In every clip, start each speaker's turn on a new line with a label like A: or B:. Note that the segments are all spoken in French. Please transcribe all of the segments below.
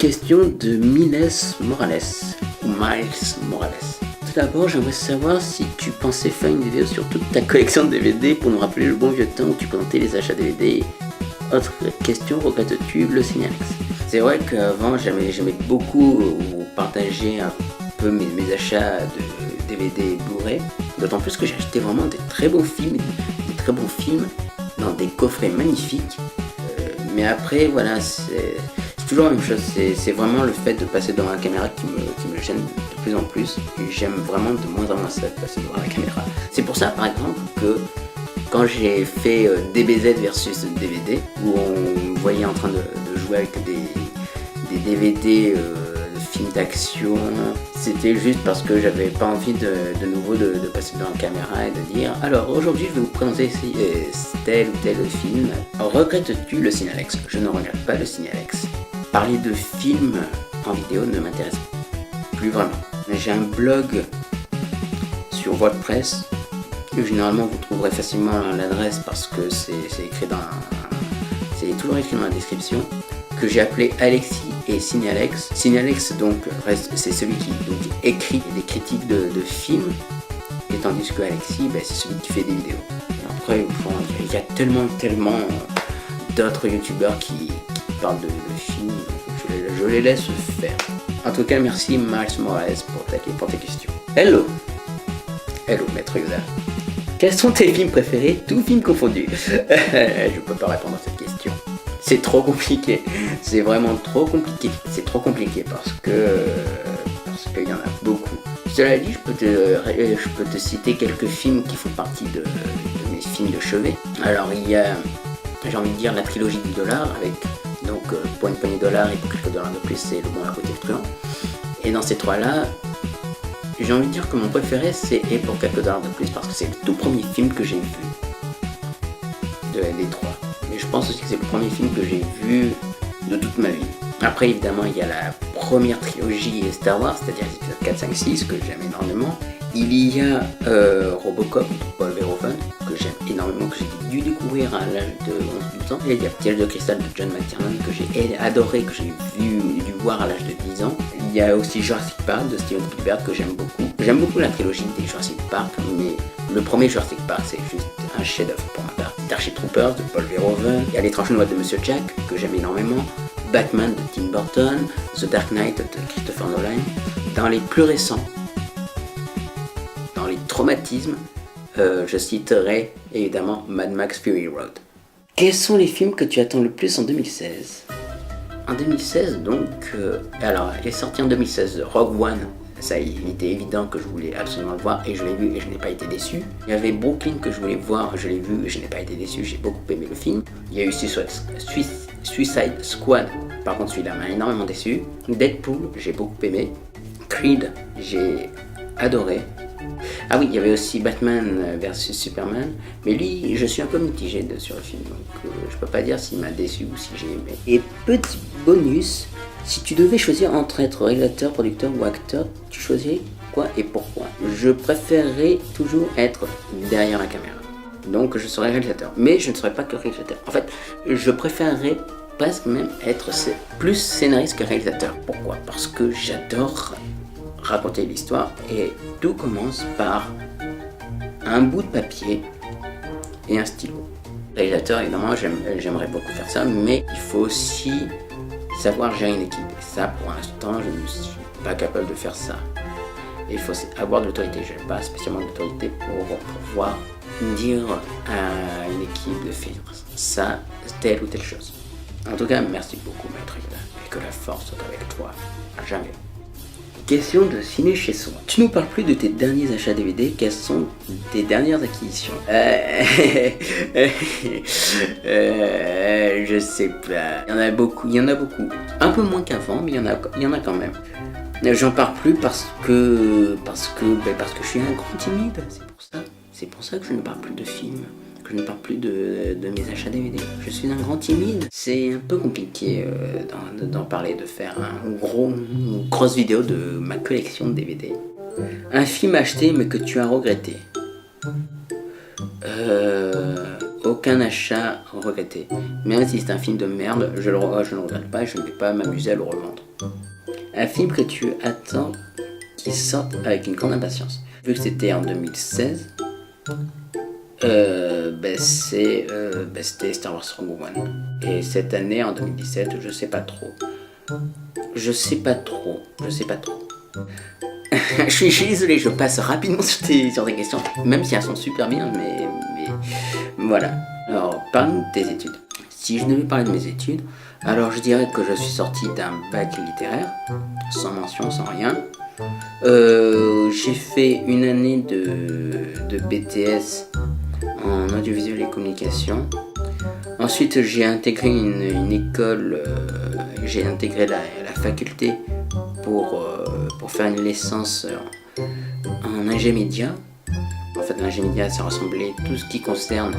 A: Question de Miles Morales, ou Miles Morales. Tout d'abord, j'aimerais savoir si tu pensais faire une vidéo sur toute ta collection de DVD pour nous rappeler le bon vieux temps où tu présentais les achats DVD. Autre question, regrettes-tu le Cinéalex? C'est vrai qu'avant, j'aimais beaucoup vous partager un peu mes achats de DVD et Blu-ray. D'autant plus que j'ai acheté vraiment des très bons films dans des coffrets magnifiques. Mais après, voilà, c'est toujours la même chose. C'est vraiment le fait de passer devant la caméra qui me gêne de plus en plus. J'aime vraiment de moins en moins ça, de passer devant la caméra. C'est pour ça, par exemple, que quand j'ai fait DBZ versus DVD, où on me voyait en train de jouer avec des DVD de films d'action, c'était juste parce que j'avais pas envie de nouveau de passer devant la caméra et de dire alors aujourd'hui je vais vous présenter tel ou tel film. Regrettes-tu le Cinéalex? Je ne regrette pas le Cinéalex. Parler de films en vidéo ne m'intéresse plus vraiment. J'ai un blog sur WordPress. Généralement vous trouverez facilement l'adresse parce que c'est toujours écrit dans la description, que j'ai appelé Alexis et Cinéalex. Cinéalex donc c'est celui qui écrit des critiques de films, et tandis que Alexis c'est celui qui fait des vidéos. Et après il y a tellement d'autres youtubeurs qui parlent de films, donc je les laisse faire. En tout cas, merci Miles Morales pour tes questions. Hello Maître Yoda. Quels sont tes films préférés, tous films confondus? Je peux pas répondre à cette question. C'est trop compliqué. C'est vraiment trop compliqué. C'est trop compliqué parce qu'il y en a beaucoup. Cela dit, je peux te citer quelques films qui font partie de mes films de chevet. Alors il y a, j'ai envie de dire, la trilogie du dollar avec pour une poignée de dollars et pour quelques dollars de plus, c'est Le Bon, la Beauté, le Truand. Et dans ces trois-là, j'ai envie de dire que mon préféré c'est Et pour quelques dollars de plus parce que c'est le tout premier film que j'ai vu des trois. Et je pense aussi que c'est le premier film que j'ai vu de toute ma vie. Après évidemment il y a la première trilogie Star Wars, c'est-à-dire les épisodes 4, 5, 6 que j'aime énormément. Il y a Robocop de Paul Verhoeven que j'aime énormément, que j'ai dû découvrir à l'âge de 11-12 ans. Et il y a Piège de cristal de John McTiernan que j'ai adoré, que j'ai dû voir à l'âge de 10 ans. Il y a aussi Jurassic Park de Steven Spielberg que j'aime beaucoup. J'aime beaucoup la trilogie des Jurassic Park, mais le premier Jurassic Park c'est juste un chef-d'œuvre pour ma part. Starship Troopers de Paul Verhoeven. Il y a Les Tranchées Noires de Monsieur Jack que j'aime énormément. Batman de Tim Burton. The Dark Knight de Christopher Nolan. Dans les plus récents, dans les traumatismes, je citerai évidemment Mad Max Fury Road. Quels sont les films que tu attends le plus en 2016? En 2016 donc, alors il est sorti en 2016 Rogue One. Ça, il était évident que je voulais absolument le voir et je l'ai vu et je n'ai pas été déçu. Il y avait Brooklyn que je voulais voir, je l'ai vu et je n'ai pas été déçu, j'ai beaucoup aimé le film. Il y a eu Suicide Squad, par contre celui-là m'a énormément déçu. Deadpool, j'ai beaucoup aimé. Creed, j'ai adoré. Ah oui, il y avait aussi Batman vs Superman, mais lui, je suis un peu mitigé sur le film, donc je peux pas dire s'il m'a déçu ou si j'ai aimé. Et petit bonus, si tu devais choisir entre être réalisateur, producteur ou acteur, tu choisirais quoi et pourquoi? Je préférerais toujours être derrière la caméra, donc je serais réalisateur, mais je ne serais pas que réalisateur. En fait, je préférerais presque même être plus scénariste que réalisateur. Pourquoi? Parce que j'adore raconter l'histoire et tout commence par un bout de papier et un stylo. Réalisateur, évidemment, j'aimerais beaucoup faire ça, mais il faut aussi savoir gérer une équipe. Et ça, pour l'instant, je ne suis pas capable de faire ça. Et il faut avoir de l'autorité. Je n'ai pas spécialement d'autorité pour pouvoir dire à une équipe de faire ça, telle ou telle chose. En tout cas, merci beaucoup, Maître Yoda, et que la force soit avec toi, à jamais. Question de Ciné chez Soi. Tu nous parles plus de tes derniers achats DVD, quelles sont tes dernières acquisitions? Je sais pas. Il y en a beaucoup. Un peu moins qu'avant, mais il y en a quand même. J'en parle plus parce que je suis un grand timide, c'est pour ça que je ne parle plus de films. Je ne parle plus de mes achats DVD. Je suis un grand timide. C'est un peu compliqué d'en parler, de faire une grosse vidéo de ma collection de DVD. Un film acheté mais que tu as regretté. aucun achat regretté. Même si c'est un film de merde, je ne le regrette pas et je ne vais pas m'amuser à le revendre. Un film que tu attends qui sorte avec une grande impatience. Vu que c'était en 2016, c'était Star Wars Rogue One. Et cette année, en 2017, je sais pas trop. Je sais pas trop. je suis désolé, je passe rapidement sur tes questions, même si elles sont super bien, mais voilà. Alors, parle-nous de tes études. Si je devais parler de mes études, alors je dirais que je suis sorti d'un bac littéraire, sans mention, sans rien. J'ai fait une année de BTS en audiovisuel et communication. Ensuite, j'ai intégré une école, j'ai intégré la faculté pour faire une licence en ingé média. En fait, l'ingé média, ça ressemblait tout ce qui concerne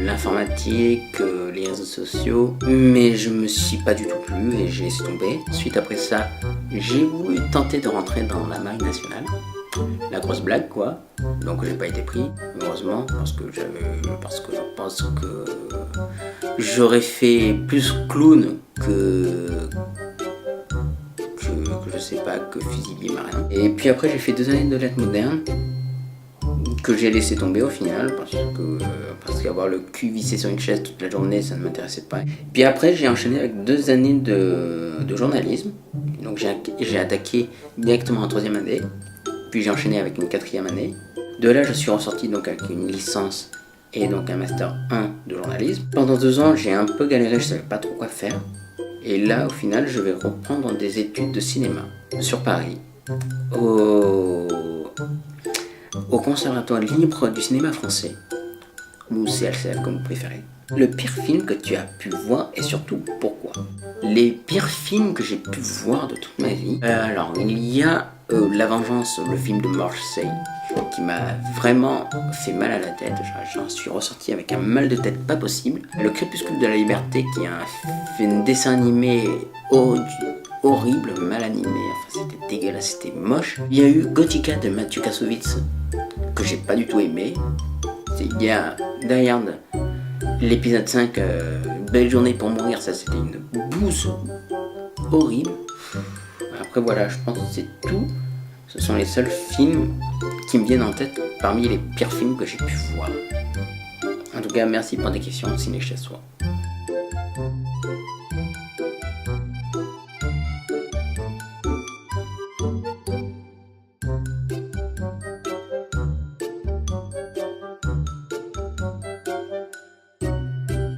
A: l'informatique, les réseaux sociaux, mais je me suis pas du tout plu et j'ai laissé tomber. Ensuite, après ça, j'ai voulu tenter de rentrer dans la marine nationale. La grosse blague, quoi. Donc j'ai pas été pris, heureusement, parce que je pense que j'aurais fait plus clown que je sais pas, que fusiblier marin. Et puis après j'ai fait 2 années de lettres modernes que j'ai laissé tomber au final parce qu'avoir le cul vissé sur une chaise toute la journée, ça ne m'intéressait pas. Puis après j'ai enchaîné avec 2 années de journalisme. Donc j'ai attaqué directement en 3e année. Puis j'ai enchaîné avec une 4e année. De là, je suis ressorti donc avec une licence et donc un master 1 de journalisme. Pendant 2 ans, j'ai un peu galéré, je savais pas trop quoi faire. Et là, au final, je vais reprendre des études de cinéma sur Paris, au Conservatoire libre du cinéma français, ou CLCF comme vous préférez. Le pire film que tu as pu voir et surtout pourquoi? Les pires films que j'ai pu voir de toute ma vie. Alors, il y a La Vengeance, le film de Marseille, qui m'a vraiment fait mal à la tête. J'en suis ressorti avec un mal de tête pas possible. Le Crépuscule de la Liberté, qui est un dessin animé horrible, mal animé. Enfin, c'était dégueulasse, c'était moche. Il y a eu Gothica de Mathieu Kassovitz, que j'ai pas du tout aimé. Il y a Die Hard, l'épisode 5, Belle journée pour mourir, ça c'était une bouse horrible. Après voilà, je pense que c'est tout. Ce sont les seuls films qui me viennent en tête parmi les pires films que j'ai pu voir. En tout cas, merci pour tes questions, ciné chez soi.